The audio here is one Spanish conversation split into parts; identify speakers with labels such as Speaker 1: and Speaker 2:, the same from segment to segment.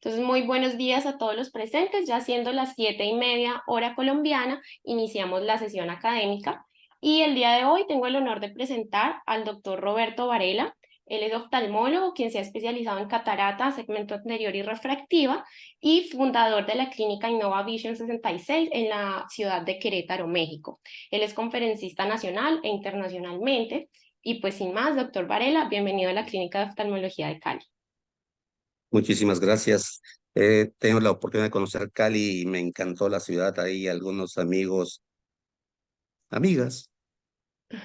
Speaker 1: Entonces, muy buenos días a todos los presentes. Ya siendo las 7:30 hora colombiana, iniciamos la sesión académica. Y el día de hoy tengo el honor de presentar al doctor Roberto Varela. Él es oftalmólogo, quien se ha especializado en catarata, segmento anterior y refractiva, y fundador de la clínica Innova Vision 66 en la ciudad de Querétaro, México. Él es conferencista nacional e internacionalmente. Y pues sin más, doctor Varela, bienvenido a la Clínica de Oftalmología de Cali.
Speaker 2: Muchísimas gracias. Tengo la oportunidad de conocer Cali y me encantó la ciudad. Ahí algunos amigos, amigas,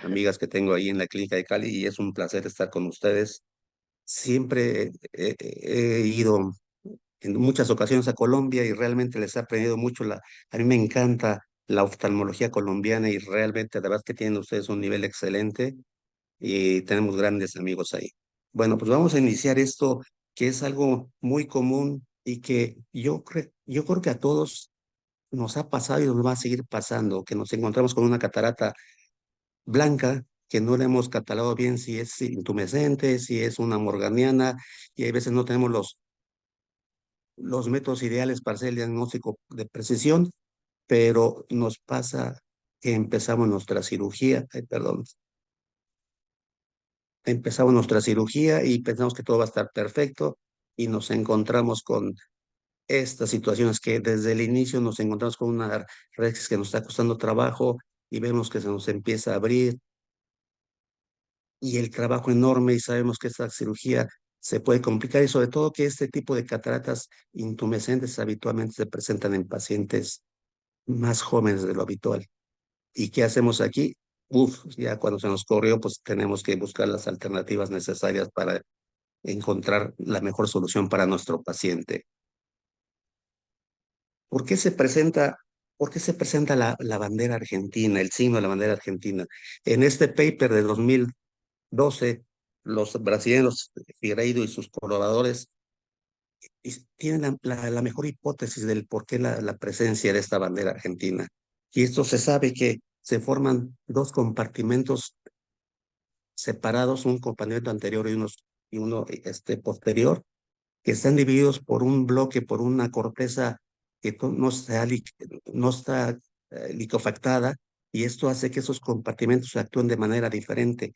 Speaker 2: amigas que tengo ahí en la clínica de Cali y es un placer estar con ustedes. Siempre he ido en muchas ocasiones a Colombia y realmente les he aprendido mucho. A mí me encanta la oftalmología colombiana y realmente la verdad que tienen ustedes un nivel excelente y tenemos grandes amigos ahí. Bueno, pues vamos a iniciar esto que es algo muy común y que yo creo que a todos nos ha pasado y nos va a seguir pasando, que nos encontramos con una catarata blanca que no le hemos catalogado bien si es intumescente, si es una morganiana, y hay veces no tenemos los métodos ideales para hacer el diagnóstico de precisión, pero nos pasa que empezamos nuestra cirugía y pensamos que todo va a estar perfecto y nos encontramos con estas situaciones que desde el inicio nos encontramos con una rexis que nos está costando trabajo y vemos que se nos empieza a abrir y el trabajo enorme y sabemos que esta cirugía se puede complicar y sobre todo que este tipo de cataratas intumescentes habitualmente se presentan en pacientes más jóvenes de lo habitual. ¿Y qué hacemos aquí? Uf, ya cuando se nos corrió, pues tenemos que buscar las alternativas necesarias para encontrar la mejor solución para nuestro paciente. ¿Por qué se presenta, por qué se presenta la bandera argentina, el signo de la bandera argentina? En este paper de 2012, los brasileños, Figueiredo y sus colaboradores, tienen la mejor hipótesis del por qué la presencia de esta bandera argentina. Y esto se sabe que se forman dos compartimentos separados, un compartimento anterior y uno posterior, que están divididos por un bloque, por una corteza que no está licofactada, y esto hace que esos compartimentos actúen de manera diferente.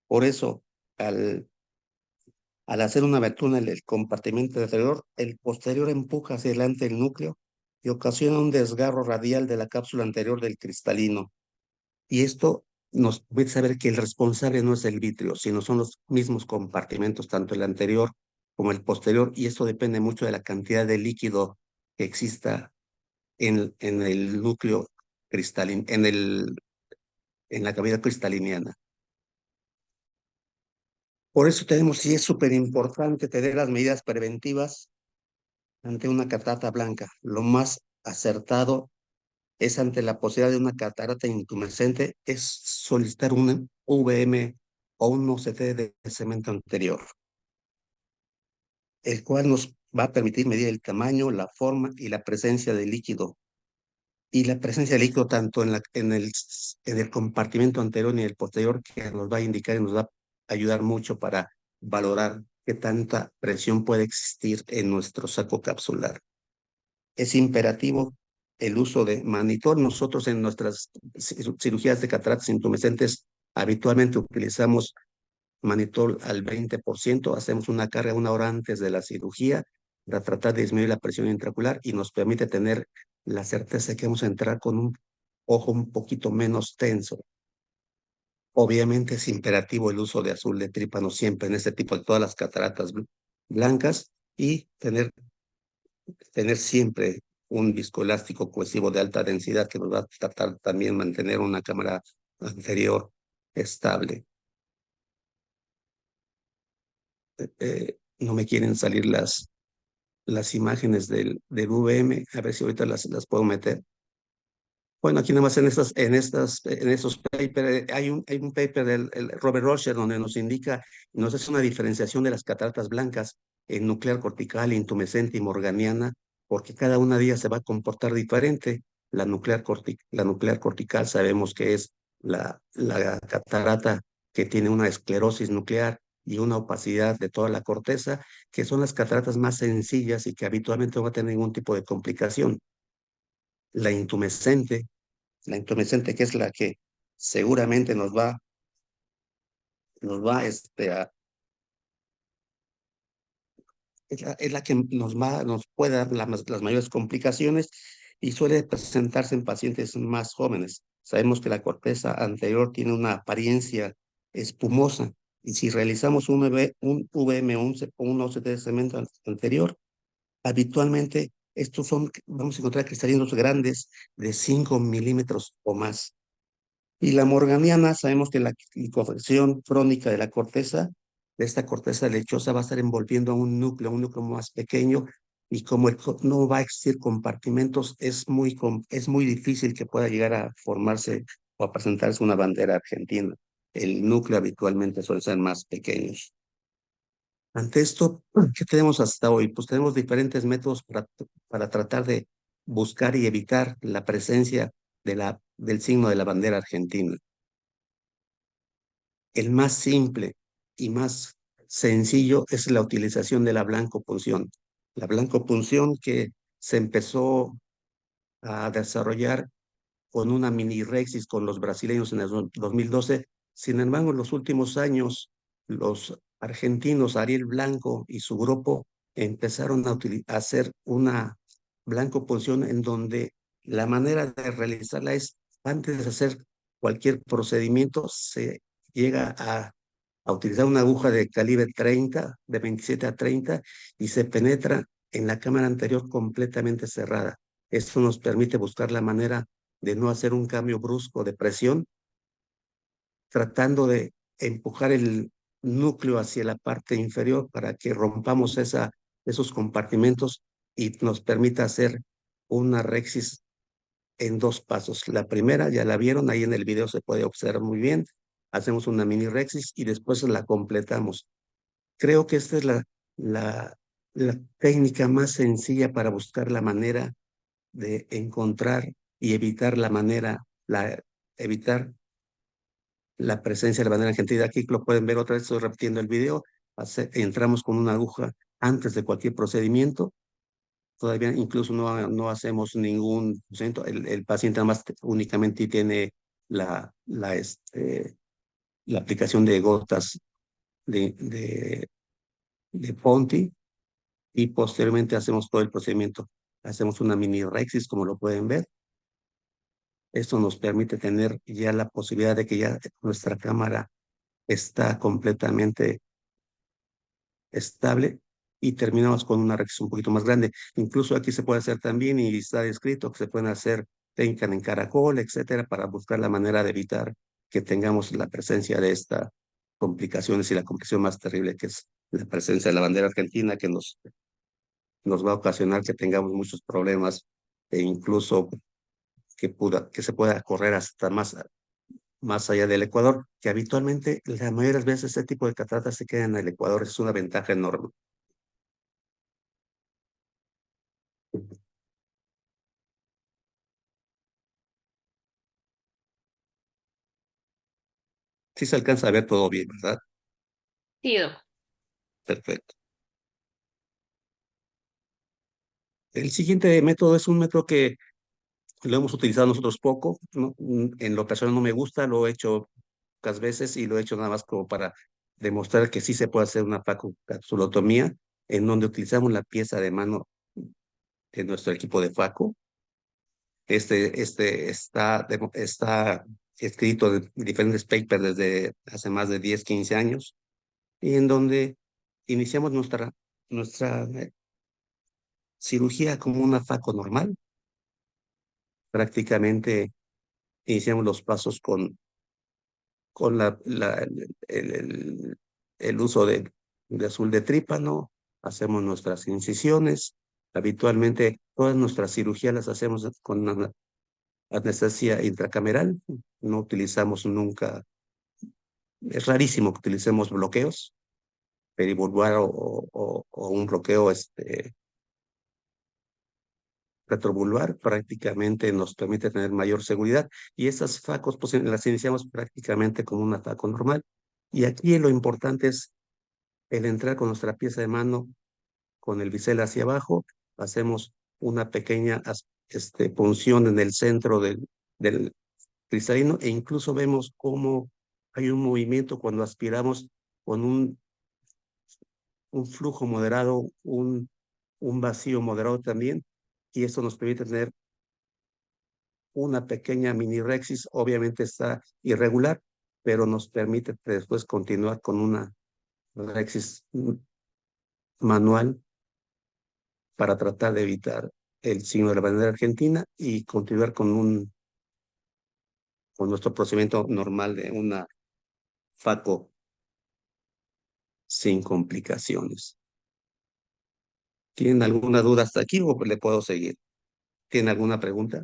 Speaker 2: Por eso, al, al hacer una abertura en el compartimento anterior, el posterior empuja hacia adelante el núcleo y ocasiona un desgarro radial de la cápsula anterior del cristalino. Y esto nos puede saber que el responsable no es el vitrio, sino son los mismos compartimentos, tanto el anterior como el posterior, y esto depende mucho de la cantidad de líquido que exista en el núcleo cristalino, en la cavidad cristaliniana. Por eso sí es súper importante tener las medidas preventivas ante una catarata blanca. Lo más acertado es ante la posibilidad de una catarata intumescente, es solicitar un VM o un OCT de cemento anterior, el cual nos va a permitir medir el tamaño, la forma y la presencia de líquido. Y la presencia de líquido tanto en el compartimento anterior y el posterior, que nos va a indicar y nos va a ayudar mucho para valorar qué tanta presión puede existir en nuestro saco capsular. Es imperativo el uso de monitor. Nosotros en nuestras cirugías de cataratas intumescentes habitualmente utilizamos monitor al 20%, hacemos una carga una hora antes de la cirugía para tratar de disminuir la presión intraocular y nos permite tener la certeza de que vamos a entrar con un ojo un poquito menos tenso. Obviamente es imperativo el uso de azul de trípano siempre en este tipo de todas las cataratas blancas y tener siempre un viscoelástico cohesivo de alta densidad que nos va a tratar también mantener una cámara anterior estable. No me quieren salir las imágenes del VM, a ver si ahorita las puedo meter. Bueno, aquí nada más en estos papers, hay un paper del Robert Rocher donde nos indica, nos hace una diferenciación de las cataratas blancas en nuclear cortical, intumescente y morganiana, porque cada una de ellas se va a comportar diferente. La nuclear cortical sabemos que es la catarata que tiene una esclerosis nuclear y una opacidad de toda la corteza, que son las cataratas más sencillas y que habitualmente no va a tener ningún tipo de complicación. La intumescente, la intumescente que es la que seguramente nos va es la que nos puede dar las mayores complicaciones y suele presentarse en pacientes más jóvenes. Sabemos que la corteza anterior tiene una apariencia espumosa y si realizamos un VM o un OCT de cemento anterior, habitualmente vamos a encontrar cristalinos grandes de 5 milímetros o más. Y la morganiana, sabemos que la licuefacción crónica de esta corteza lechosa, va a estar envolviendo a un núcleo más pequeño, y como no va a existir compartimentos, es muy difícil que pueda llegar a formarse o a presentarse una bandera argentina. El núcleo habitualmente suele ser más pequeños. Ante esto, ¿qué tenemos hasta hoy? Pues tenemos diferentes métodos para tratar de buscar y evitar la presencia del signo de la bandera argentina. El más simple y más sencillo es la utilización de la blancopunción. La blancopunción que se empezó a desarrollar con una mini Rexis con los brasileños en el 2012. Sin embargo, en los últimos años, los argentinos, Ariel Blanco y su grupo, empezaron a hacer una blancopunción en donde la manera de realizarla es, antes de hacer cualquier procedimiento, se llega a utilizar una aguja de calibre 30, de 27 a 30, y se penetra en la cámara anterior completamente cerrada. Esto nos permite buscar la manera de no hacer un cambio brusco de presión, tratando de empujar el núcleo hacia la parte inferior para que rompamos esos compartimentos y nos permita hacer una rexis en dos pasos. La primera, ya la vieron, ahí en el video se puede observar muy bien. Hacemos una mini rexis y después la completamos. Creo que esta es la, la técnica más sencilla para buscar la manera de encontrar y evitar la presencia de la bandera argentina. Aquí lo pueden ver otra vez, estoy repitiendo el video. Entramos con una aguja antes de cualquier procedimiento. Todavía incluso no hacemos ningún procedimiento. El paciente nada más únicamente tiene la aplicación de gotas de, de, de Ponti, y posteriormente hacemos todo el procedimiento. Hacemos una mini rexis, como lo pueden ver. Esto nos permite tener ya la posibilidad de que ya nuestra cámara está completamente estable y terminamos con una reacción un poquito más grande. Incluso aquí se puede hacer también, y está descrito que se pueden hacer técnicas en caracol, etcétera, para buscar la manera de evitar que tengamos la presencia de estas complicaciones, y la complicación más terrible, que es la presencia de la bandera argentina, que nos va a ocasionar que tengamos muchos problemas, e incluso que se pueda correr hasta más allá del Ecuador, que habitualmente la mayoría de las veces ese tipo de cataratas se quedan en el Ecuador. Es una ventaja enorme. Sí se alcanza a ver todo bien, ¿verdad?
Speaker 1: Sí, doc.
Speaker 2: Perfecto. El siguiente método es un método que lo hemos utilizado nosotros poco, ¿no? En lo personal no me gusta, lo he hecho pocas veces y lo he hecho nada más como para demostrar que sí se puede hacer una facocapsulotomía, en donde utilizamos la pieza de mano de nuestro equipo de faco. Este está escrito en diferentes papers desde hace más de 10, 15 años, y en donde iniciamos nuestra cirugía como una faco normal. Prácticamente iniciamos los pasos con el uso de azul de trípano, hacemos nuestras incisiones. Habitualmente todas nuestras cirugías las hacemos con anestesia intracameral, no utilizamos nunca, es rarísimo que utilicemos bloqueos perivulvar o un bloqueo retrovulvar. Prácticamente nos permite tener mayor seguridad, y esas facos pues las iniciamos prácticamente como una faco normal. Y aquí lo importante es el entrar con nuestra pieza de mano, con el bisel hacia abajo, hacemos una pequeña punción en el centro del cristalino e incluso vemos cómo hay un movimiento cuando aspiramos con un flujo moderado, un vacío moderado también, y esto nos permite tener una pequeña mini rexis, obviamente está irregular, pero nos permite después continuar con una rexis manual para tratar de evitar el signo de la bandera argentina y continuar con nuestro procedimiento normal de una FACO sin complicaciones. ¿Tienen alguna duda hasta aquí o le puedo seguir? ¿Tienen alguna pregunta?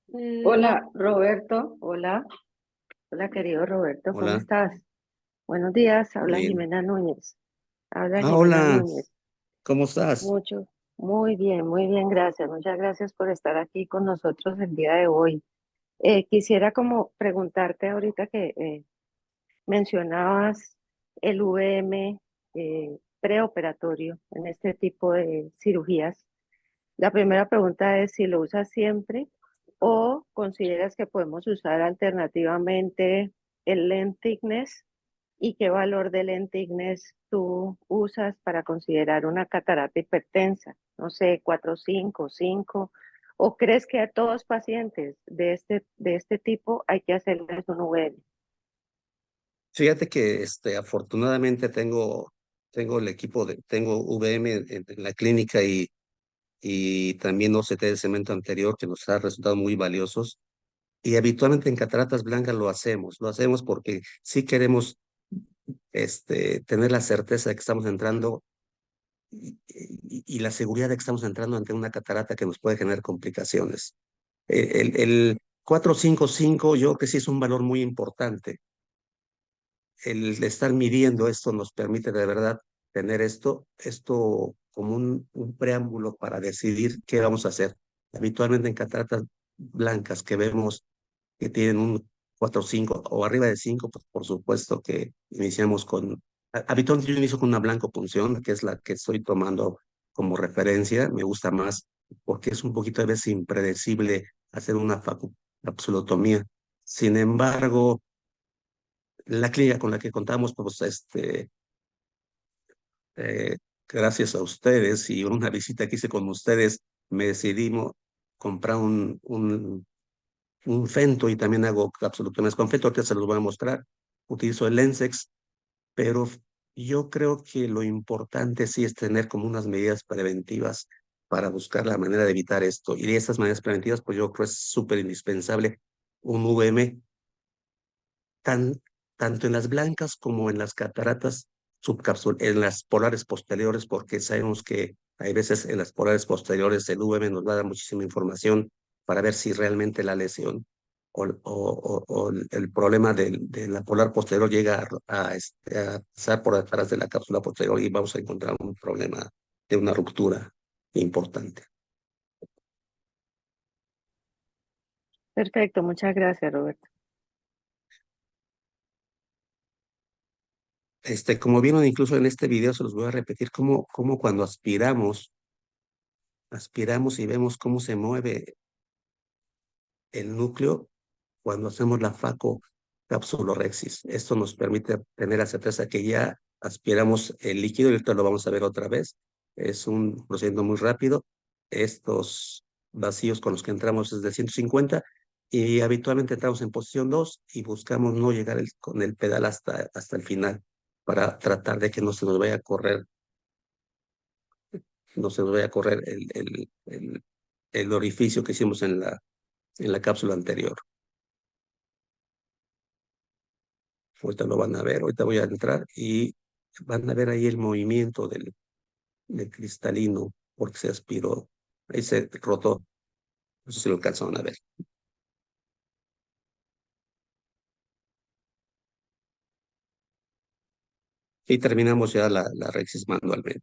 Speaker 1: No,
Speaker 3: Hola, Roberto. Hola, hola, querido Roberto, ¿cómo
Speaker 2: Hola,
Speaker 3: estás? Buenos días, habla
Speaker 2: bien.
Speaker 3: Jimena Núñez. Habla
Speaker 2: Ah,
Speaker 3: Jimena
Speaker 2: hola,
Speaker 3: Núñez.
Speaker 2: ¿cómo estás?
Speaker 3: Mucho, muy bien, gracias. Muchas gracias por estar aquí con nosotros el día de hoy. Quisiera como preguntarte ahorita que mencionabas el VM preoperatorio en este tipo de cirugías. La primera pregunta es si lo usas siempre o consideras que podemos usar alternativamente el lent thickness y qué valor de lent thickness tú usas para considerar una catarata hipertensa. No sé, 4, 5, 5. ¿O crees que a todos pacientes de este tipo hay que hacerles un VM?
Speaker 2: Fíjate que afortunadamente tengo el equipo tengo VM en la clínica y también OCT de cemento anterior que nos ha resultado muy valiosos. Y habitualmente en cataratas blancas lo hacemos porque sí queremos tener la certeza de que estamos entrando y la seguridad de que estamos entrando ante una catarata que nos puede generar complicaciones. El 455 yo creo que sí es un valor muy importante. El estar midiendo esto nos permite de verdad tener esto como un preámbulo para decidir qué vamos a hacer. Habitualmente en cataratas blancas que vemos que tienen un 4 o 5 o arriba de 5 pues por supuesto que iniciamos habitualmente yo inicio con una blancopunción, que es la que estoy tomando como referencia, me gusta más porque es un poquito a veces impredecible hacer una capsulotomía. Sin embargo, la clínica con la que contamos, pues eh, gracias a ustedes y una visita que hice con ustedes, me decidimos comprar un Fento y también hago capsulotomías con Fento, ahorita se los voy a mostrar. Utilizo el Lensex, pero yo creo que lo importante sí es tener como unas medidas preventivas para buscar la manera de evitar esto. Y de estas medidas preventivas, pues yo creo que es súper indispensable un VM tan, tanto en las blancas como en las cataratas en las polares posteriores, porque sabemos que hay veces en las polares posteriores el VM nos va a dar muchísima información para ver si realmente la lesión o el problema de la polar posterior llega a pasar por detrás de la cápsula posterior y vamos a encontrar un problema de una ruptura importante.
Speaker 3: Perfecto, muchas gracias, Roberto.
Speaker 2: Como vieron incluso en este video, se los voy a repetir, cómo cuando aspiramos y vemos cómo se mueve el núcleo cuando hacemos la FACO capsulorhexis. Esto nos permite tener la certeza que ya aspiramos el líquido y ahorita lo vamos a ver otra vez. Es un procedimiento muy rápido. Estos vacíos con los que entramos es de 150 y habitualmente entramos en posición 2 y buscamos no llegar con el pedal hasta el final para tratar de que no se nos vaya a correr, no se nos vaya a correr el orificio que hicimos en la cápsula anterior. Ahorita lo van a ver, ahorita voy a entrar y van a ver ahí el movimiento del cristalino porque se aspiró, ahí se rotó, no sé si lo alcanzaron a ver. Y terminamos ya la rexis manualmente.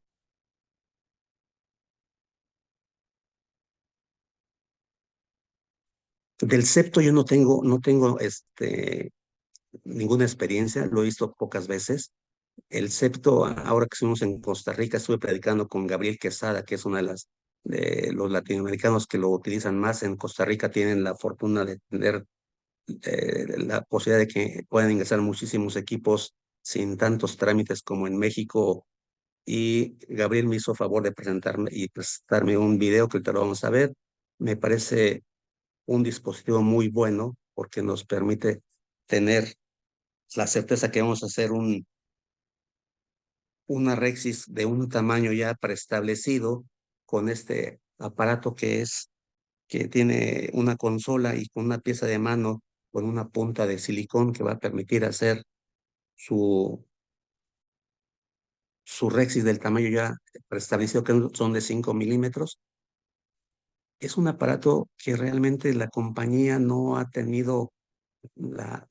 Speaker 2: Del septo yo no tengo ninguna experiencia, lo he visto pocas veces. El septo, ahora que estuvimos en Costa Rica, estuve predicando con Gabriel Quesada, que es una de los latinoamericanos que lo utilizan más. En Costa Rica tienen la fortuna de tener la posibilidad de que puedan ingresar muchísimos equipos sin tantos trámites como en México. Y Gabriel me hizo favor de presentarme un video que ahorita lo vamos a ver. Me parece un dispositivo muy bueno porque nos permite tener la certeza que vamos a hacer una Rexis de un tamaño ya preestablecido con este aparato que tiene una consola y con una pieza de mano con una punta de silicón que va a permitir hacer su, su Rexis del tamaño ya preestablecido, que son de 5 milímetros. Es un aparato que realmente la compañía no ha tenido la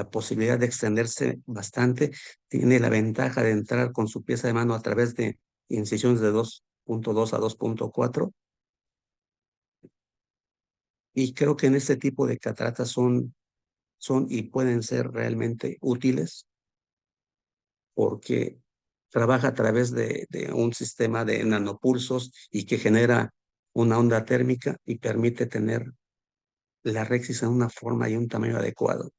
Speaker 2: posibilidad de extenderse bastante. Tiene la ventaja de entrar con su pieza de mano a través de incisiones de 2.2 a 2.4. Y creo que en este tipo de cataratas son y pueden ser realmente útiles porque trabaja a través de un sistema de nanopulsos y que genera una onda térmica y permite tener la Rexis en una forma y un tamaño adecuado.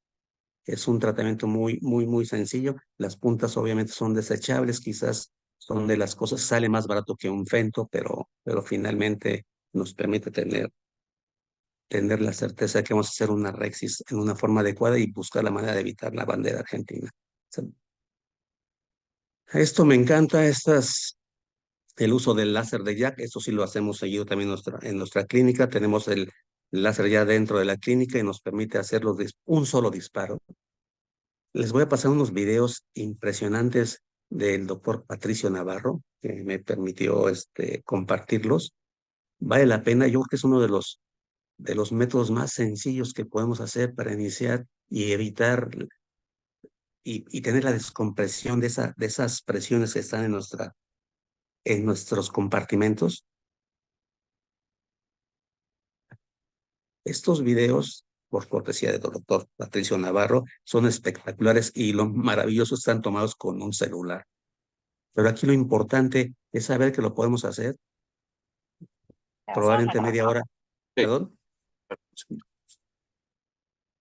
Speaker 2: Es un tratamiento muy, muy, muy sencillo. Las puntas obviamente son desechables, quizás son de las cosas, sale más barato que un Fento, pero finalmente nos permite tener la certeza de que vamos a hacer una Rexis en una forma adecuada y buscar la manera de evitar la bandera argentina. Esto me encanta, el uso del láser de Jack, esto sí lo hacemos seguido también en nuestra clínica. Tenemos el láser ya dentro de la clínica y nos permite hacer un solo disparo. Les voy a pasar unos videos impresionantes del doctor Patricio Navarro, que me permitió compartirlos. Vale la pena, yo creo que es uno de los métodos más sencillos que podemos hacer para iniciar y evitar y tener la descompresión de esas presiones que están en nuestros compartimentos. Estos videos, por cortesía del doctor Patricio Navarro, son espectaculares y lo maravilloso están tomados con un celular. Pero aquí lo importante es saber que lo podemos hacer, probablemente media hora,
Speaker 4: Sí.
Speaker 2: perdón,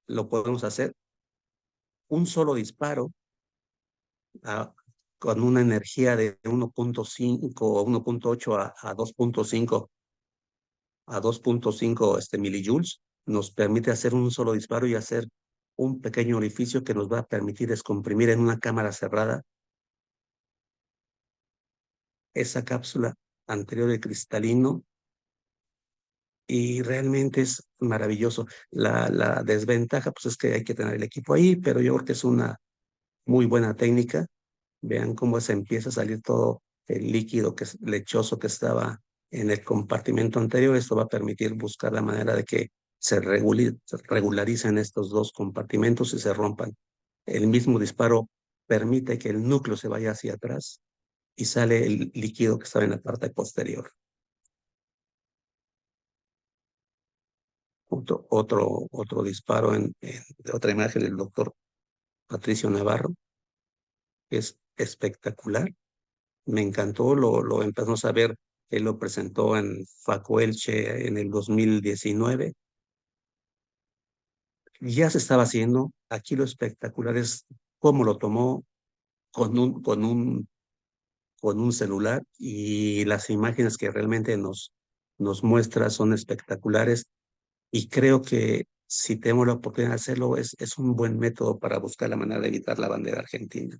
Speaker 2: lo podemos hacer un solo disparo a- con una energía de 1.5 o 1.8 a 2.5 milijoules, nos permite hacer un solo disparo y hacer un pequeño orificio que nos va a permitir descomprimir en una cámara cerrada esa cápsula anterior de cristalino y realmente es maravilloso. La desventaja pues es que hay que tener el equipo ahí, pero yo creo que es una muy buena técnica. Vean cómo se empieza a salir todo el líquido lechoso que estaba en el compartimento anterior. Esto va a permitir buscar la manera de que se regularicen estos dos compartimentos y se rompan. El mismo disparo permite que el núcleo se vaya hacia atrás y sale el líquido que estaba en la parte posterior. Otro disparo de otra imagen del doctor Patricio Navarro, que es espectacular. Me encantó, lo empezamos a ver, él lo presentó en Faco Elche en el 2019. Ya se estaba haciendo, aquí lo espectacular es cómo lo tomó con un celular y las imágenes que realmente nos muestra son espectaculares y creo que si tenemos la oportunidad de hacerlo es un buen método para buscar la manera de evitar la bandera argentina.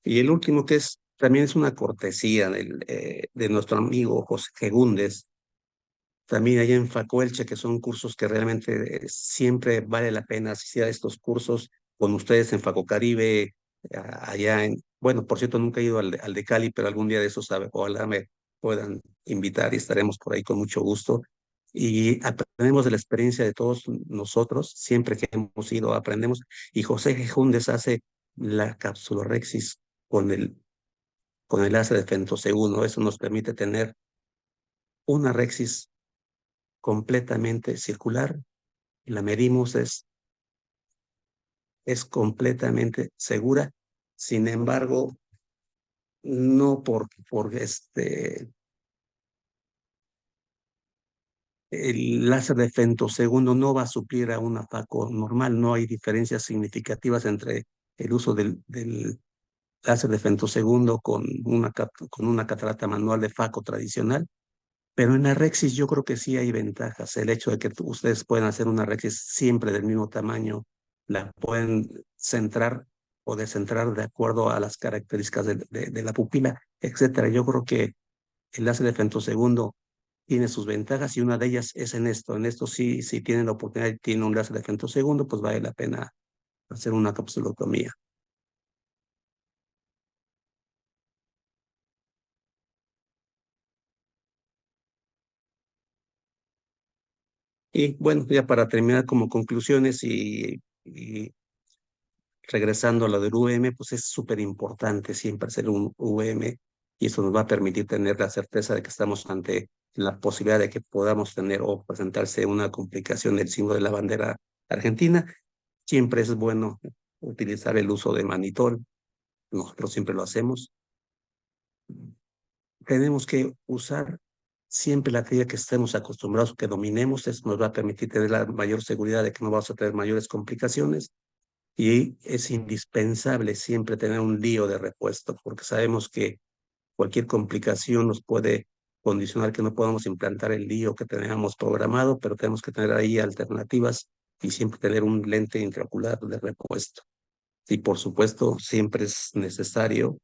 Speaker 2: Y el último también es una cortesía de nuestro amigo José Gegúndez, también allá en Facoelche, que son cursos que realmente siempre vale la pena asistir a estos cursos con ustedes en Facocaribe, bueno, por cierto, nunca he ido al de Cali, pero algún día de esos, ojalá me puedan invitar y estaremos por ahí con mucho gusto. Y aprendemos de la experiencia de todos nosotros, siempre que hemos ido aprendemos. Y José Gegúndez hace la capsulorexis con el láser de femtoseguro. Eso nos permite tener una Rexis completamente circular, la medimos, es completamente segura. Sin embargo, no por el láser de femtosegundo no va a suplir a una FACO normal. No hay diferencias significativas entre el uso del láser de femtosegundo con una catarata manual de FACO tradicional. Pero en la Rexis yo creo que sí hay ventajas. El hecho de que ustedes puedan hacer una Rexis siempre del mismo tamaño, la pueden centrar o descentrar de acuerdo a las características de la pupila, etcétera. Yo creo que el láser de femtosegundo tiene sus ventajas y una de ellas es en esto. En esto sí, si tienen la oportunidad y tienen un láser de femtosegundo, pues vale la pena hacer una capsulotomía. Y bueno, ya para terminar como conclusiones y regresando a lo del VM, pues es súper importante siempre hacer un VM y eso nos va a permitir tener la certeza de que estamos ante la posibilidad de que podamos tener o presentarse una complicación del símbolo de la bandera argentina. Siempre es bueno utilizar el uso de manitol, nosotros siempre lo hacemos. Tenemos que usar siempre la técnica que estemos acostumbrados, que dominemos, eso nos va a permitir tener la mayor seguridad de que no vamos a tener mayores complicaciones. Y es indispensable siempre tener un lío de repuesto, porque sabemos que cualquier complicación nos puede condicionar que no podamos implantar el lío que teníamos programado, pero tenemos que tener ahí alternativas y siempre tener un lente intraocular de repuesto. Y por supuesto, siempre es necesario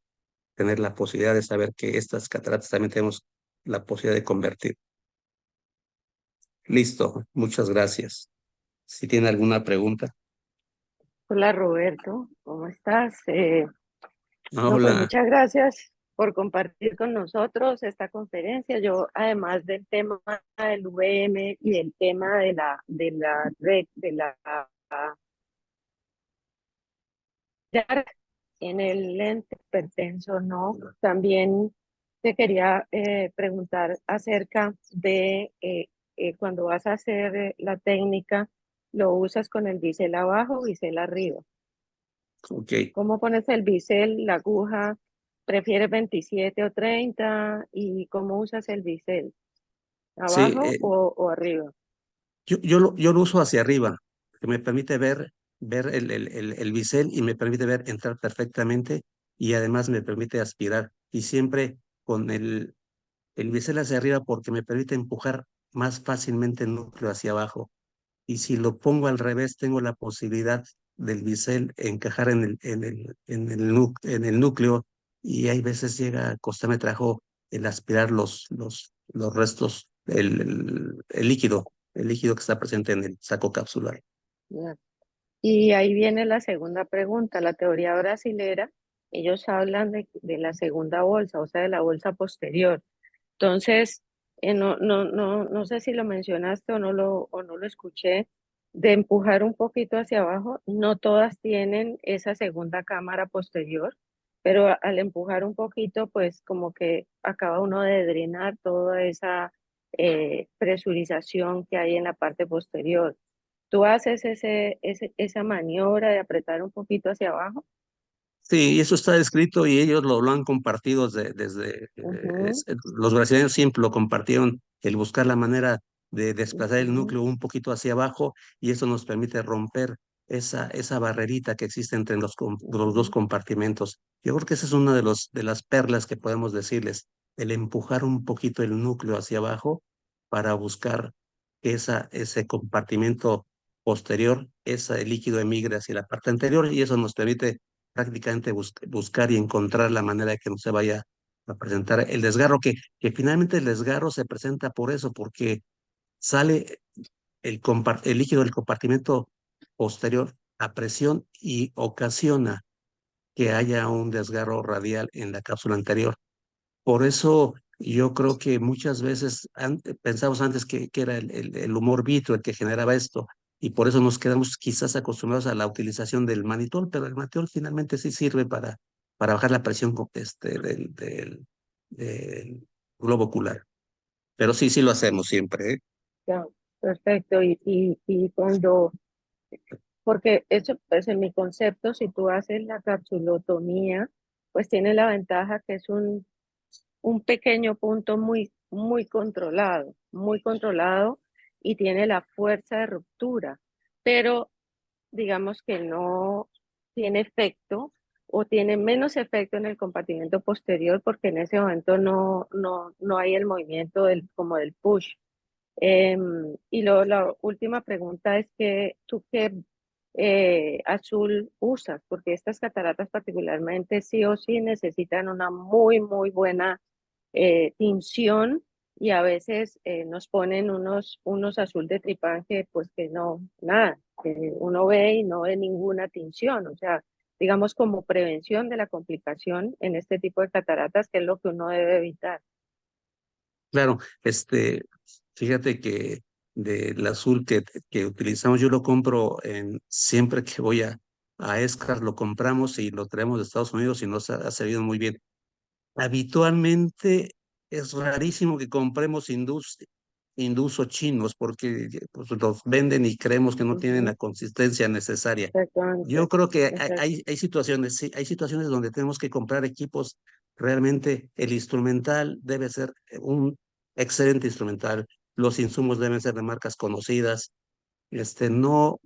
Speaker 2: tener la posibilidad de saber que estas cataratas también tenemos la posibilidad de convertir. Listo, muchas gracias. Si tiene alguna pregunta.
Speaker 3: Hola Roberto, ¿cómo estás? No, pues
Speaker 2: Hola.
Speaker 3: muchas gracias por compartir con nosotros esta conferencia. Yo, además del tema del VM y del tema de la red, de la en el lente hipertenso, no, también te quería preguntar acerca de cuando vas a hacer la técnica, ¿lo usas con el bisel abajo o bisel arriba?
Speaker 2: Ok.
Speaker 3: ¿Cómo pones el bisel, la aguja? ¿Prefieres 27 o 30? ¿Y cómo usas el bisel?
Speaker 2: Sí,
Speaker 3: ¿Abajo o arriba?
Speaker 2: yo lo uso hacia arriba, que me permite ver el bisel y me permite ver entrar perfectamente y además me permite aspirar. Y siempre con el bisel hacia arriba porque me permite empujar más fácilmente el núcleo hacia abajo. Y si lo pongo al revés, tengo la posibilidad del bisel encajar en el núcleo y hay veces llega a costarme trabajo el aspirar los restos, el líquido que está presente en el saco capsular.
Speaker 3: Ya. Y ahí viene la segunda pregunta, la teoría brasilera. Ellos hablan de la segunda bolsa, o sea, de la bolsa posterior. Entonces, no sé si lo mencionaste o no lo escuché, de empujar un poquito hacia abajo. No todas tienen esa segunda cámara posterior, pero al empujar un poquito, pues como que acaba uno de drenar toda esa presurización que hay en la parte posterior. ¿Tú haces esa maniobra de apretar un poquito hacia abajo?
Speaker 2: Sí, y eso está escrito y ellos lo han compartido desde,
Speaker 3: Ujú,
Speaker 2: los brasileños siempre lo compartieron, el buscar la manera de desplazar el
Speaker 3: ujú,
Speaker 2: núcleo un poquito hacia abajo y eso nos permite romper esa barrerita que existe entre los dos
Speaker 3: ujú.
Speaker 2: compartimentos. Yo creo que esa es una de las perlas que podemos decirles, el empujar un poquito el núcleo hacia abajo para buscar que ese compartimento posterior, ese líquido emigre hacia la parte anterior y eso nos permite prácticamente buscar y encontrar la manera de que no se vaya a presentar el desgarro, que finalmente el desgarro se presenta por eso, porque sale el líquido del compartimento posterior a presión y ocasiona que haya un desgarro radial en la cápsula anterior. Por eso yo creo que muchas veces pensamos antes que era el humor vitro el que generaba esto, y por eso nos quedamos quizás acostumbrados a la utilización del manitol, pero el manitol finalmente sí sirve para bajar la presión del globo ocular. Pero sí, sí lo hacemos siempre, ¿eh?
Speaker 3: Ya, perfecto. Y cuando, porque eso, pues en mi concepto, si tú haces la capsulotomía, pues tiene la ventaja que es un pequeño punto muy controlado y tiene la fuerza de ruptura, pero digamos que no tiene efecto o tiene menos efecto en el compartimento posterior porque en ese momento no hay el movimiento como del push. Y la última pregunta es que tú qué azul usas, porque estas cataratas particularmente sí o sí necesitan una muy buena tinción y a veces nos ponen unos azul de tripán que pues que no, nada, que uno ve y no ve ninguna tinción, o sea, digamos como prevención de la complicación en este tipo de cataratas, que es lo que uno debe evitar.
Speaker 2: Claro, fíjate que del azul que utilizamos, yo lo compro siempre que voy a Escar, lo compramos y lo traemos de Estados Unidos y nos ha servido muy bien. Habitualmente es rarísimo que compremos hindús o chinos porque pues, los venden y creemos que no tienen la
Speaker 3: Ujú,
Speaker 2: consistencia necesaria. Yo
Speaker 3: exactamente,
Speaker 2: creo que
Speaker 3: exacto.
Speaker 2: hay situaciones, sí, hay situaciones donde tenemos que comprar equipos. Realmente el instrumental debe ser un excelente instrumental. Los insumos deben ser de marcas conocidas. No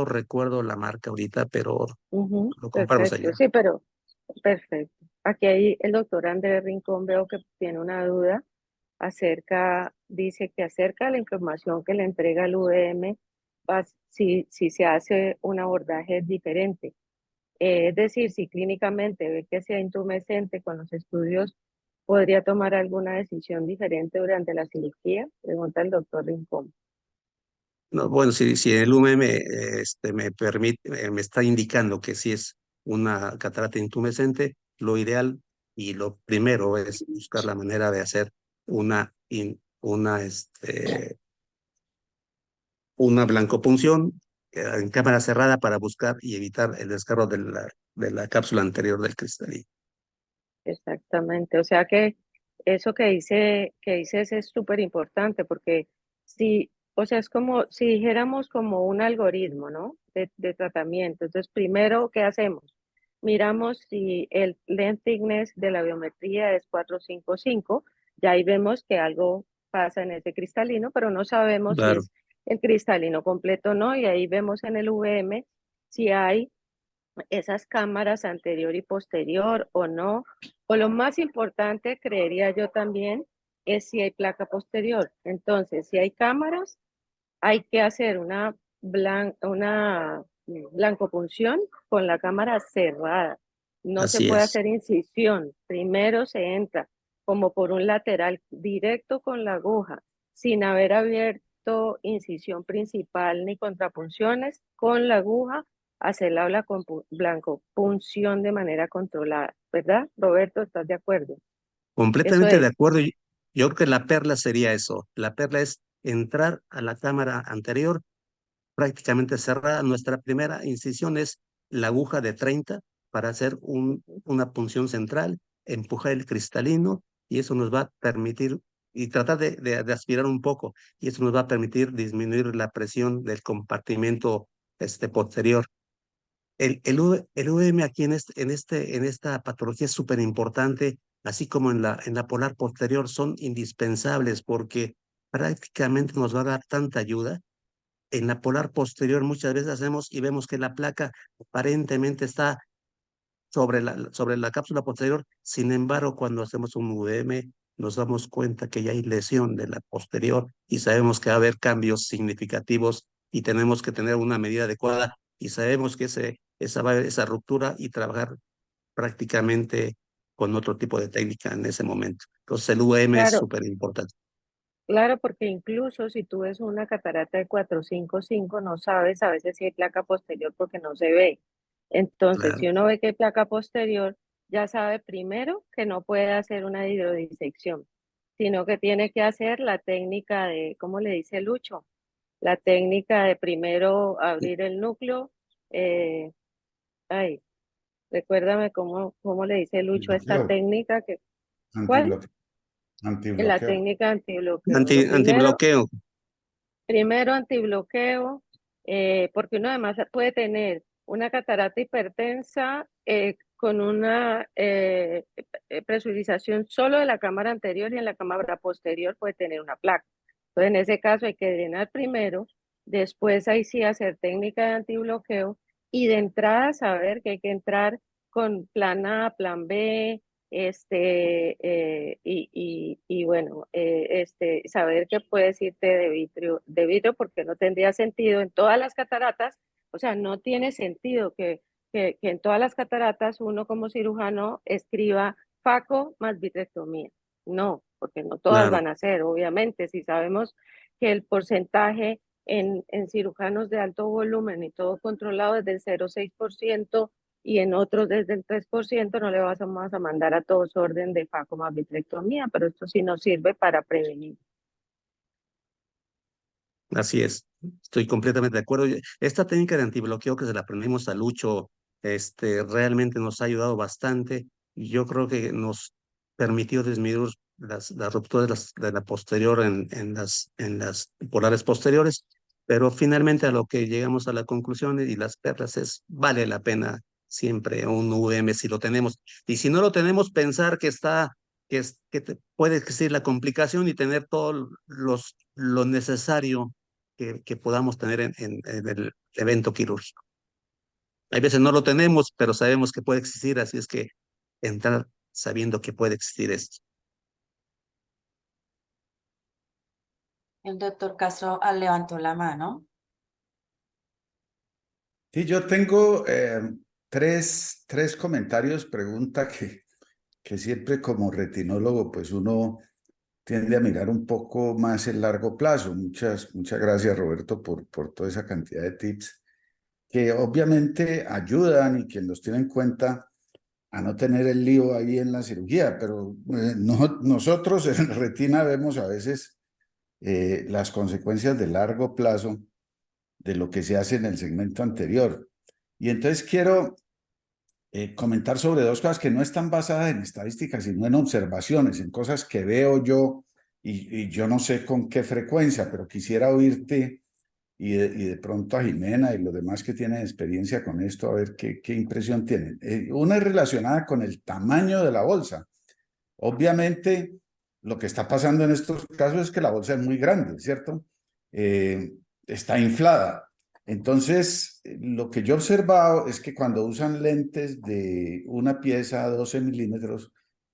Speaker 2: recuerdo la marca ahorita, pero
Speaker 3: Ujú,
Speaker 2: lo compramos
Speaker 3: perfecto,
Speaker 2: allá.
Speaker 3: sí, pero perfecto. Aquí hay el doctor Andrés Rincón, veo que tiene una duda dice que acerca de la información que le entrega el UVM, si se hace un abordaje diferente. Es decir, si clínicamente ve que sea intumescente con los estudios, ¿podría tomar alguna decisión diferente durante la cirugía? Pregunta el doctor Rincón.
Speaker 2: No, bueno, si el UMM me permite, me está indicando que si es una catarata intumescente, lo ideal y lo primero es buscar la manera de hacer una blancopunción en cámara cerrada para buscar y evitar el desgarro de la cápsula anterior del cristalino.
Speaker 3: Exactamente, o sea que eso que dices es súper importante porque si, o sea, es como si dijéramos como un algoritmo, ¿no? De tratamiento. Entonces, primero, ¿qué hacemos? Miramos si el lens thickness de la biometría es 455, ya ahí vemos que algo pasa en ese cristalino, pero no sabemos si
Speaker 2: Claro,
Speaker 3: es el cristalino completo o no, y ahí vemos en el VM si hay esas cámaras anterior y posterior o no. O lo más importante, creería yo también, es si hay placa posterior. Entonces, si hay cámaras, hay que hacer una blancopunción con la cámara cerrada. No se
Speaker 2: así
Speaker 3: puede
Speaker 2: es.
Speaker 3: hacer incisión. Primero se entra como por un lateral directo con la aguja, sin haber abierto incisión principal ni contrapunciones, con la aguja hacer la blancopunción de manera controlada. ¿Verdad, Roberto? ¿Estás de acuerdo? Eso
Speaker 2: Completamente de
Speaker 3: es.
Speaker 2: acuerdo. Yo creo que la perla sería eso. La perla es entrar a la cámara anterior prácticamente cerrada. Nuestra primera incisión es la aguja de 30 para hacer una punción central, empujar el cristalino y eso nos va a permitir, y tratar de aspirar un poco, y eso nos va a permitir disminuir la presión del compartimento posterior. El UM aquí en esta patología es súper importante, así como en la polar posterior, son indispensables porque prácticamente nos va a dar tanta ayuda. En la polar posterior muchas veces hacemos y vemos que la placa aparentemente está sobre la cápsula posterior. Sin embargo, cuando hacemos un UVM, nos damos cuenta que ya hay lesión de la posterior y sabemos que va a haber cambios significativos y tenemos que tener una medida adecuada y sabemos que esa ruptura y trabajar prácticamente con otro tipo de técnica en ese momento. Entonces el UVM es
Speaker 3: Claro,
Speaker 2: súper importante.
Speaker 3: claro, porque incluso si tú ves una catarata de 455 no sabes a veces si hay placa posterior porque no se ve. Entonces,
Speaker 2: Claro,
Speaker 3: si uno ve que hay placa posterior, ya sabe primero que no puede hacer una hidrodisección, sino que tiene que hacer la técnica de, ¿cómo le dice Lucho? La técnica de primero abrir el núcleo. eh, ay, recuérdame cómo le dice Lucho a esta
Speaker 4: Bloqueo,
Speaker 3: técnica ¿cuál?
Speaker 4: antibloqueo,
Speaker 3: La
Speaker 4: antibloqueo.
Speaker 3: técnica antibloqueo. Lo primero
Speaker 2: antibloqueo.
Speaker 3: Primero, antibloqueo, porque uno además puede tener una catarata hipertensa con una presurización solo de la cámara anterior, y en la cámara posterior puede tener una placa. Entonces, en ese caso hay que drenar primero, después ahí sí hacer técnica de antibloqueo, y de entrada saber que hay que entrar con plan A, plan B, y bueno, saber que puedes irte de vitrio, porque no tendría sentido en todas las cataratas. O sea, no tiene sentido que en todas las cataratas uno como cirujano escriba FACO más vitrectomía. No, porque no todas
Speaker 2: Claro.
Speaker 3: van a ser, obviamente. Si sabemos que el porcentaje en cirujanos de alto volumen y todo controlado es del 0,6%, y en otros desde el 3%, no le vamos a mandar a todos orden de FACO más vitrectomía, pero esto sí nos sirve para prevenir.
Speaker 2: Así es, estoy completamente de acuerdo. Esta técnica de antibloqueo que se la aprendimos a Lucho, realmente nos ha ayudado bastante y yo creo que nos permitió disminuir las rupturas de la posterior en las polares posteriores, pero finalmente a lo que llegamos a la conclusión y las perlas es, vale la pena siempre un VM si lo tenemos. Y si no lo tenemos, pensar que puede existir la complicación y tener todo lo necesario que podamos tener en el evento quirúrgico. Hay veces no lo tenemos, pero sabemos que puede existir, así es que entrar sabiendo que puede existir esto.
Speaker 4: El doctor Castro levantó la mano.
Speaker 5: Sí, yo tengo tres comentarios, pregunta que siempre como retinólogo, pues uno tiende a mirar un poco más el largo plazo. Muchas gracias, Roberto, por toda esa cantidad de tips que obviamente ayudan y que los tienen en cuenta a no tener el lío ahí en la cirugía, pero nosotros en retina vemos a veces las consecuencias de largo plazo de lo que se hace en el segmento anterior. Y entonces quiero comentar sobre dos cosas que no están basadas en estadísticas, sino en observaciones, en cosas que veo yo y yo no sé con qué frecuencia, pero quisiera oírte y de pronto a Jimena y los demás que tienen experiencia con esto, a ver qué impresión tienen. Una es relacionada con el tamaño de la bolsa. Obviamente, lo que está pasando en estos casos es que la bolsa es muy grande, ¿cierto? Está inflada. Entonces, lo que yo he observado es que cuando usan lentes de una pieza 12 milímetros,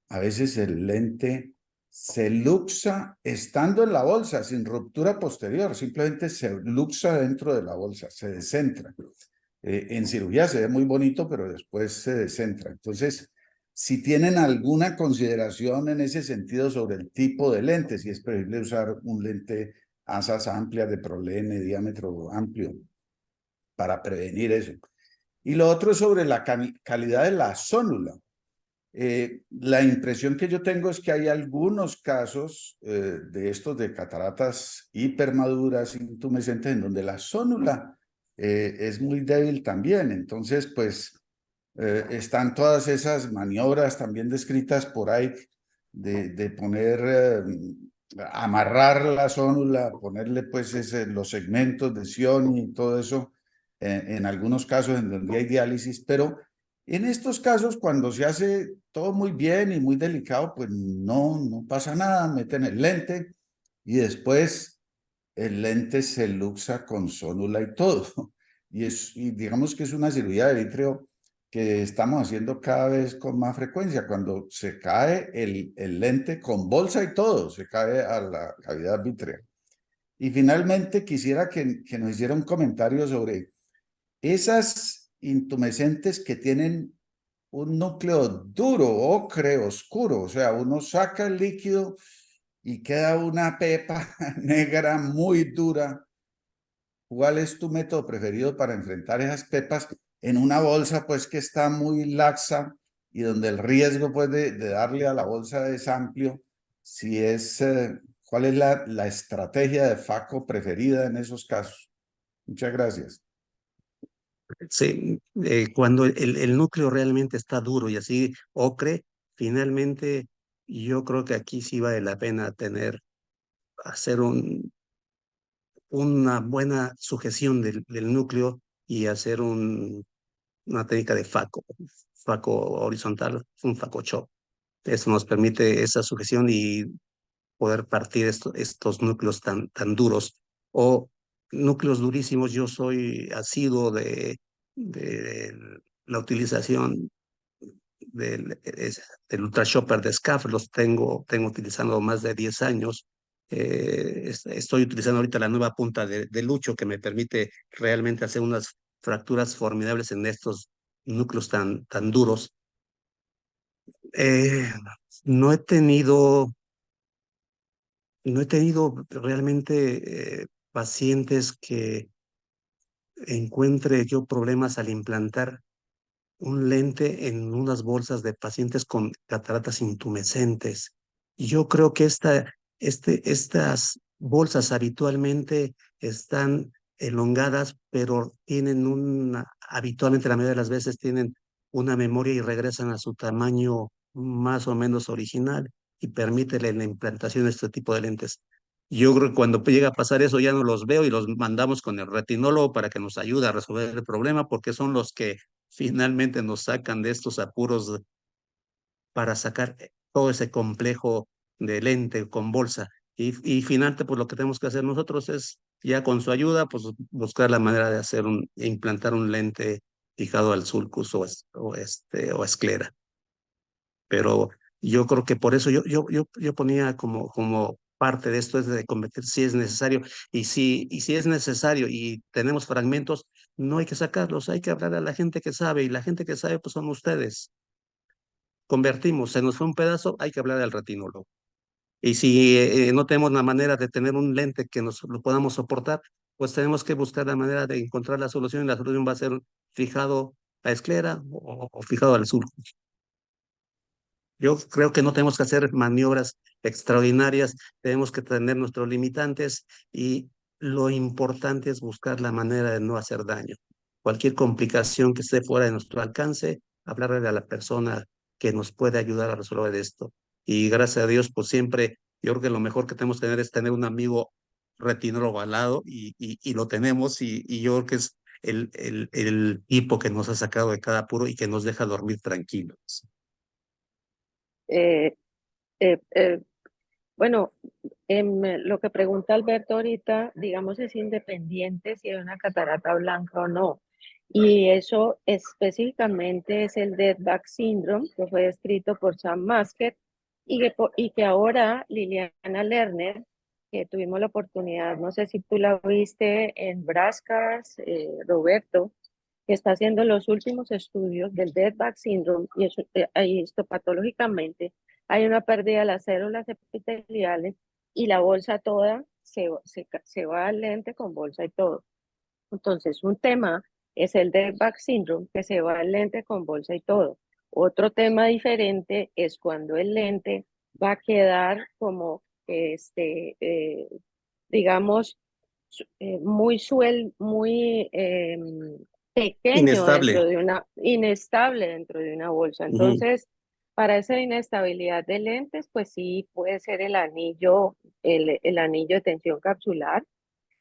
Speaker 5: a veces el lente se luxa estando en la bolsa, sin ruptura posterior, simplemente se luxa dentro de la bolsa, se descentra. En cirugía se ve muy bonito, pero después se descentra. Entonces, si tienen alguna consideración en ese sentido sobre el tipo de lente, si es preferible usar un lente asas amplias de prolene, diámetro amplio, para prevenir eso. Y lo otro es sobre la calidad de la zónula. La impresión que yo tengo es que hay algunos casos de estos de cataratas hipermaduras, intumescentes, en donde la zónula es muy débil también. Entonces, pues, están todas esas maniobras también descritas por ahí de poner, amarrar la zónula, ponerle pues los segmentos de Sion y todo eso, en algunos casos en donde hay diálisis, pero en estos casos cuando se hace todo muy bien y muy delicado, pues no pasa nada, meten el lente y después el lente se luxa con zónula y todo. Y digamos que es una cirugía de vítreo que estamos haciendo cada vez con más frecuencia. Cuando se cae el lente con bolsa y todo, se cae a la cavidad vítrea. Y finalmente quisiera que nos hiciera un comentario sobre esas intumescentes que tienen un núcleo duro, ocre, oscuro. O sea, uno saca el líquido y queda una pepa negra muy dura. ¿Cuál es tu método preferido para enfrentar esas pepas en una bolsa pues que está muy laxa y donde el riesgo pues de darle a la bolsa es amplio? Si es, ¿cuál es la estrategia de FACO preferida en esos casos? Muchas gracias.
Speaker 2: Sí, cuando el núcleo realmente está duro y así ocre, finalmente yo creo que aquí sí vale la pena hacer una buena sujeción del núcleo y hacer una técnica de faco horizontal, un faco chop. Eso nos permite esa sujeción y poder partir estos núcleos tan duros o núcleos durísimos. Yo soy asiduo de la utilización del Ultra Chopper de SCAF. Los tengo utilizando más de 10 años. Estoy utilizando ahorita la nueva punta de Lucho, que me permite realmente hacer unas fracturas formidables en estos núcleos tan duros. Eh, no he tenido realmente pacientes que encuentre yo problemas al implantar un lente en unas bolsas de pacientes con cataratas intumescentes. Y yo creo que estas bolsas habitualmente están elongadas, pero habitualmente la mayoría de las veces tienen una memoria y regresan a su tamaño más o menos original y permite la implantación de este tipo de lentes. Yo creo que cuando llega a pasar eso ya no los veo y los mandamos con el retinólogo para que nos ayude a resolver el problema, porque son los que finalmente nos sacan de estos apuros para sacar todo ese complejo de lente con bolsa. Y finalmente, pues lo que tenemos que hacer nosotros es, ya con su ayuda, pues buscar la manera de implantar un lente fijado al sulcus o esclera. Pero yo creo que por eso yo ponía como parte de esto es de convertir si es necesario. Y si es necesario y tenemos fragmentos, no hay que sacarlos, hay que hablar a la gente que sabe, y la gente que sabe pues son ustedes. Convertimos, se nos fue un pedazo, hay que hablar al retinólogo. Y si no tenemos la manera de tener un lente que nos lo podamos soportar, pues tenemos que buscar la manera de encontrar la solución, y la solución va a ser fijado a esclera o fijado al sur. Yo creo que no tenemos que hacer maniobras extraordinarias, tenemos que tener nuestros limitantes, y lo importante es buscar la manera de no hacer daño. Cualquier complicación que esté fuera de nuestro alcance, hablarle a la persona que nos puede ayudar a resolver esto. Y gracias a Dios, pues siempre, yo creo que lo mejor que tenemos que tener es tener un amigo retinólogo al lado, y lo tenemos, y yo creo que es el tipo que nos ha sacado de cada apuro y que nos deja dormir tranquilos.
Speaker 3: Eh, eh, eh, bueno, lo que pregunta Alberto ahorita, digamos, es independiente si es una catarata blanca o no. Y eso específicamente es el Dead Back Syndrome, que fue descrito por Sam Masker, y que ahora Liliana Lerner, que tuvimos la oportunidad, no sé si tú la viste en Brascas, Roberto, que está haciendo los últimos estudios del Dead Back Syndrome, y eso, histopatológicamente hay una pérdida de las células epiteliales y la bolsa toda se va al lente con bolsa y todo. Entonces, un tema es el Dead Back Syndrome, que se va al lente con bolsa y todo. Otro tema diferente es cuando el lente va a quedar como, digamos, muy pequeño
Speaker 2: Inestable.
Speaker 3: inestable dentro de una bolsa.
Speaker 2: Ujú.
Speaker 3: Entonces, para esa inestabilidad de lentes, pues sí puede ser el anillo de tensión capsular,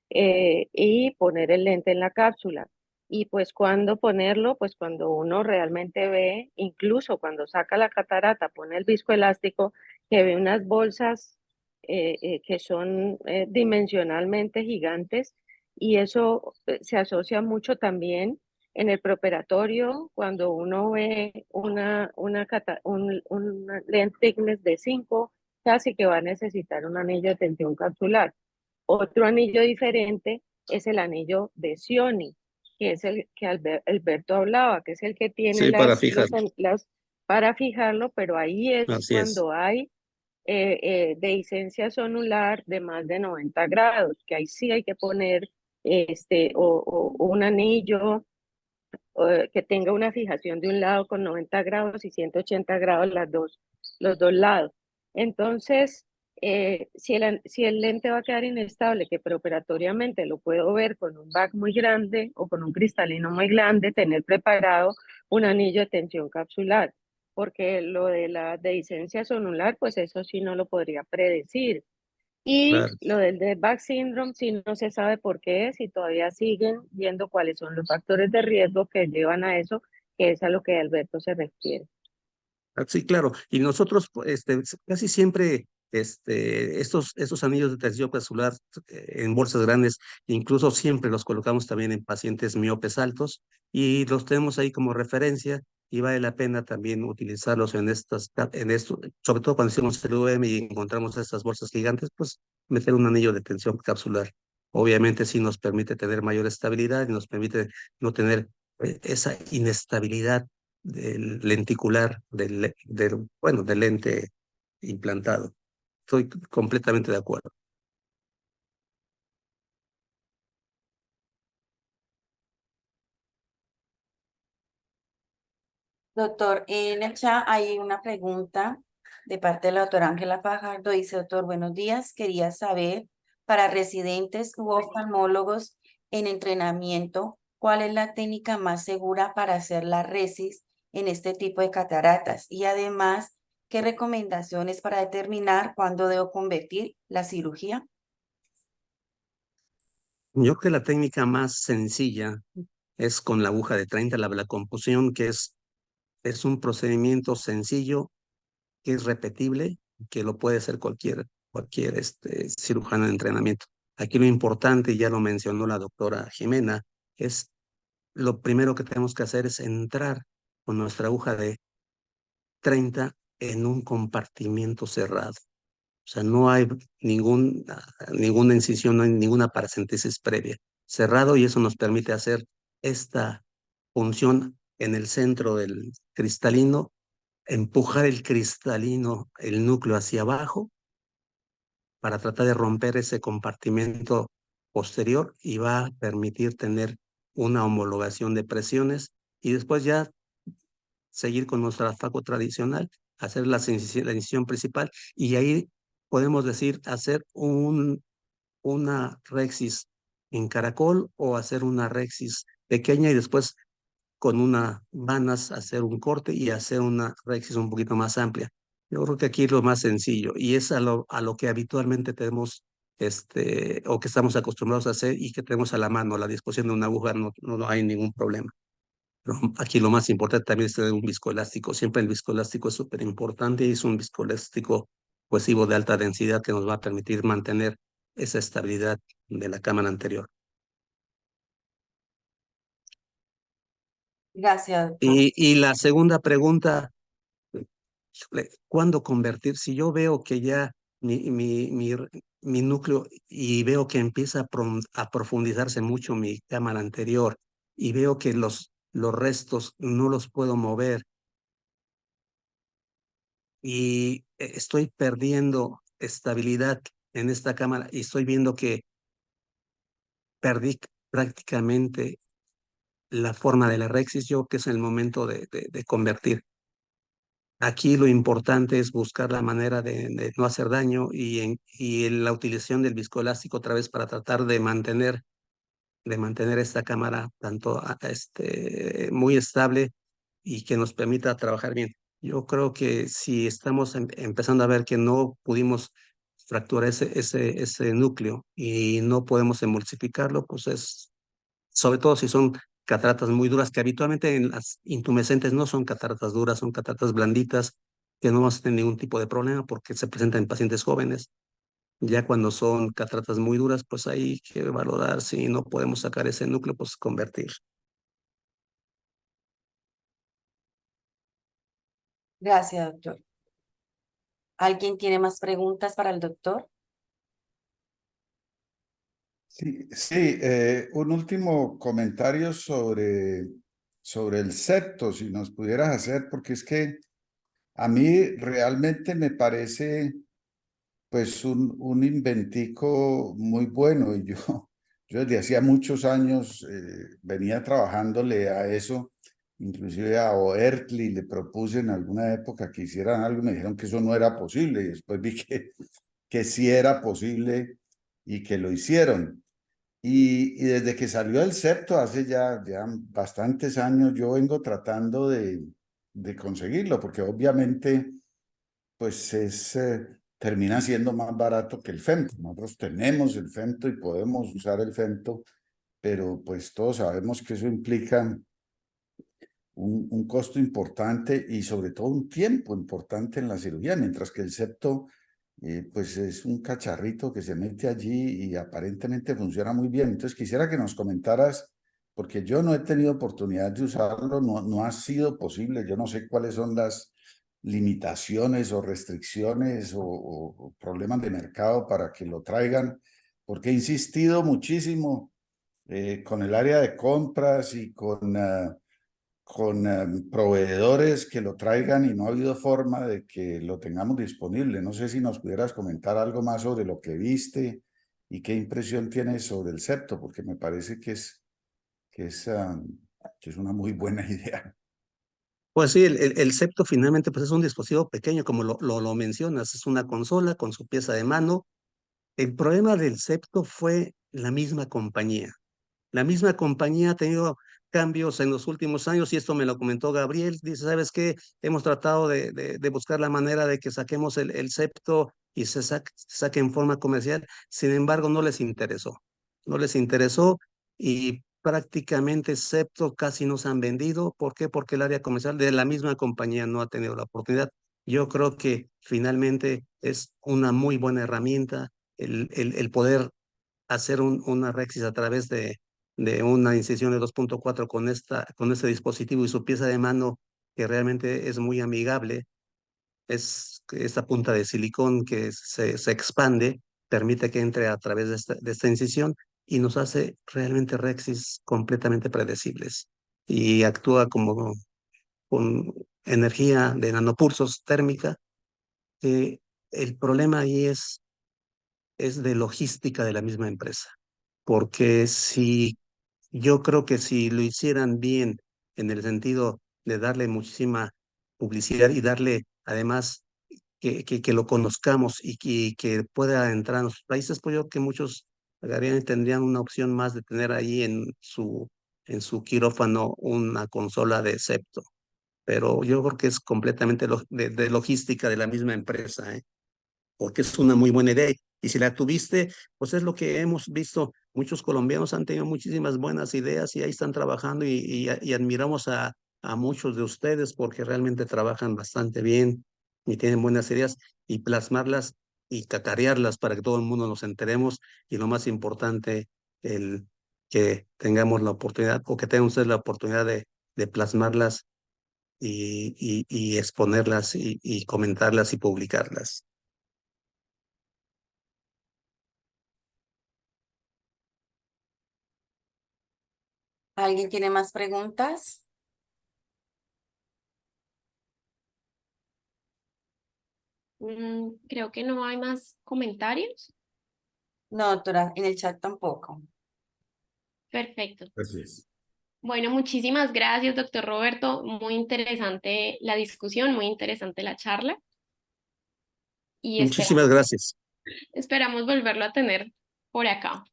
Speaker 3: y poner el lente en la cápsula. Y pues cuando ponerlo, pues cuando uno realmente ve, incluso cuando saca la catarata, pone el viscoelástico, que ve unas bolsas que son dimensionalmente gigantes, y eso se asocia mucho también en el preoperatorio cuando uno ve un lente thickness de 5, casi que va a necesitar un anillo de tensión capsular. Otro anillo diferente es el anillo de Sioni, que es el que Alberto hablaba, que es el que tiene
Speaker 2: Sí, para fijar.
Speaker 3: para fijarlo, pero ahí es
Speaker 2: Así es.
Speaker 3: cuando hay dehiscencia sonular de más de 90 grados, que ahí sí hay que poner o un anillo que tenga una fijación de un lado con 90 grados y 180 grados los dos lados. Entonces, si el lente va a quedar inestable, que preoperatoriamente lo puedo ver con un back muy grande o con un cristalino muy grande, tener preparado un anillo de tensión capsular, porque lo de la dehiscencia sonular, pues eso sí no lo podría predecir. Y
Speaker 2: Claro.
Speaker 3: lo del Dead-Back Syndrome, sí no se sabe por qué es y todavía siguen viendo cuáles son los factores de riesgo que llevan a eso, que es a lo que Alberto se refiere.
Speaker 2: Sí, claro. Y nosotros, casi siempre, estos anillos de tensión capsular en bolsas grandes, incluso siempre los colocamos también en pacientes miopes altos y los tenemos ahí como referencia y vale la pena también utilizarlos en esto, sobre todo cuando hicimos el UM y encontramos estas bolsas gigantes, pues meter un anillo de tensión capsular. Obviamente sí nos permite tener mayor estabilidad y nos permite no tener esa inestabilidad del lenticular, bueno, del lente implantado. Estoy completamente de acuerdo.
Speaker 4: Doctor, en el chat hay una pregunta de parte de la doctora Ángela Fajardo. Dice, doctor, buenos días. Quería saber, para residentes u oftalmólogos en entrenamiento, ¿cuál es la técnica más segura para hacer la resis en este tipo de cataratas? Y además, ¿qué recomendaciones para determinar cuándo debo convertir la cirugía?
Speaker 2: Yo creo que la técnica más sencilla es con la aguja de 30, la composición, que es un procedimiento sencillo, que es repetible, que lo puede hacer cualquier cirujano de entrenamiento. Aquí lo importante, ya lo mencionó la doctora Jimena, es lo primero que tenemos que hacer es entrar con nuestra aguja de 30 en un compartimiento cerrado. O sea, no hay ninguna incisión, no hay ninguna paracentesis previa. Cerrado y eso nos permite hacer esta punción en el centro del cristalino, empujar el cristalino, el núcleo hacia abajo para tratar de romper ese compartimento posterior y va a permitir tener una homologación de presiones y después ya seguir con nuestra faco tradicional, hacer la incisión principal y ahí podemos decir hacer una rexis en caracol o hacer una rexis pequeña y después con una vanas hacer un corte y hacer una rexis un poquito más amplia. Yo creo que aquí es lo más sencillo y es a lo que habitualmente tenemos o que estamos acostumbrados a hacer y que tenemos a la mano, a la disposición de una aguja, no hay ningún problema. Pero aquí lo más importante también es tener un viscoelástico. Siempre el viscoelástico es súper importante y es un viscoelástico cohesivo de alta densidad que nos va a permitir mantener esa estabilidad de la cámara anterior.
Speaker 4: Gracias, doctor.
Speaker 2: Y la segunda pregunta, ¿cuándo convertir? Si yo veo que ya mi núcleo y veo que empieza a profundizarse mucho mi cámara anterior y veo que los restos no los puedo mover y estoy perdiendo estabilidad en esta cámara y estoy viendo que perdí prácticamente la forma de la rexis, yo creo que es el momento de convertir. Aquí lo importante es buscar la manera de no hacer daño y la utilización del viscoelástico otra vez para tratar de mantener esta cámara muy estable y que nos permita trabajar bien. Yo creo que si estamos empezando a ver que no pudimos fracturar ese núcleo y no podemos emulsificarlo, pues sobre todo si son cataratas muy duras, que habitualmente en las intumescentes no son cataratas duras, son cataratas blanditas, que no vamos a tener ningún tipo de problema porque se presentan en pacientes jóvenes. Ya cuando son cataratas muy duras, pues hay que valorar si no podemos sacar ese núcleo, pues convertir.
Speaker 4: Gracias, doctor. ¿Alguien tiene más preguntas para el doctor?
Speaker 5: Sí, un último comentario sobre el septo, si nos pudieras hacer, porque es que a mí realmente me parece pues un inventico muy bueno y yo desde hacía muchos años venía trabajándole a eso, inclusive a Oertli le propuse en alguna época que hicieran algo y me dijeron que eso no era posible y después vi que sí era posible y que lo hicieron. Y desde que salió el septo, hace ya bastantes años, yo vengo tratando de conseguirlo, porque obviamente pues es termina siendo más barato que el femto. Nosotros tenemos el femto y podemos usar el femto, pero pues todos sabemos que eso implica un costo importante y sobre todo un tiempo importante en la cirugía, mientras que el septo pues es un cacharrito que se mete allí y aparentemente funciona muy bien. Entonces quisiera que nos comentaras, porque yo no he tenido oportunidad de usarlo, no ha sido posible, yo no sé cuáles son las limitaciones o restricciones o problemas de mercado para que lo traigan, porque he insistido muchísimo con el área de compras y con proveedores que lo traigan y no ha habido forma de que lo tengamos disponible. No sé si nos pudieras comentar algo más sobre lo que viste y qué impresión tienes sobre el septo, porque me parece que es una muy buena idea.
Speaker 2: Pues sí, el septo finalmente pues es un dispositivo pequeño, como lo mencionas, es una consola con su pieza de mano. El problema del septo fue la misma compañía. La misma compañía ha tenido cambios en los últimos años y esto me lo comentó Gabriel. Dice, ¿sabes qué? Hemos tratado de buscar la manera de que saquemos el septo y saque en forma comercial. Sin embargo, no les interesó. No les interesó y prácticamente septo casi no se han vendido. ¿Por qué? Porque el área comercial de la misma compañía no ha tenido la oportunidad. Yo creo que finalmente es una muy buena herramienta el poder hacer una Rexis a través de una incisión de 2.4 con este dispositivo y su pieza de mano que realmente es muy amigable. Es esta punta de silicón que se expande, permite que entre a través de esta incisión y nos hace realmente Rexis completamente predecibles y actúa como con energía de nanopulsos térmica. El problema ahí es de logística de la misma empresa, porque si yo creo que si lo hicieran bien en el sentido de darle muchísima publicidad y darle además que lo conozcamos que pueda entrar a nuestros países, pues yo creo que muchos agarrarían y tendrían una opción más de tener ahí en su quirófano una consola de septo. Pero yo creo que es completamente de logística de la misma empresa, ¿eh? Porque es una muy buena idea. Y si la tuviste, pues es lo que hemos visto. Muchos colombianos han tenido muchísimas buenas ideas y ahí están trabajando y admiramos a muchos de ustedes porque realmente trabajan bastante bien y tienen buenas ideas y plasmarlas y cacarearlas para que todo el mundo nos enteremos y lo más importante, el que tengamos la oportunidad o que tengan ustedes la oportunidad de plasmarlas y exponerlas y comentarlas y publicarlas.
Speaker 4: ¿Alguien tiene más preguntas?
Speaker 1: Creo que no hay más comentarios.
Speaker 4: No, doctora, en el chat tampoco.
Speaker 1: Perfecto.
Speaker 5: Así es.
Speaker 1: Bueno, muchísimas gracias, doctor Roberto. Muy interesante la discusión, muy interesante la charla y
Speaker 2: Muchísimas gracias.
Speaker 1: esperamos volverlo a tener por acá.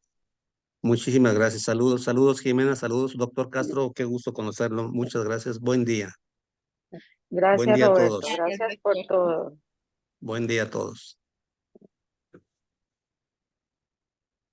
Speaker 2: Muchísimas gracias. Saludos, saludos, Jimena, saludos, doctor Castro. Qué gusto conocerlo. Muchas gracias. Buen día. Buen
Speaker 3: Gracias,
Speaker 2: día a
Speaker 3: Roberto.
Speaker 2: todos.
Speaker 1: Gracias,
Speaker 3: Gracias por
Speaker 1: doctor.
Speaker 3: todo.
Speaker 2: Buen día a todos.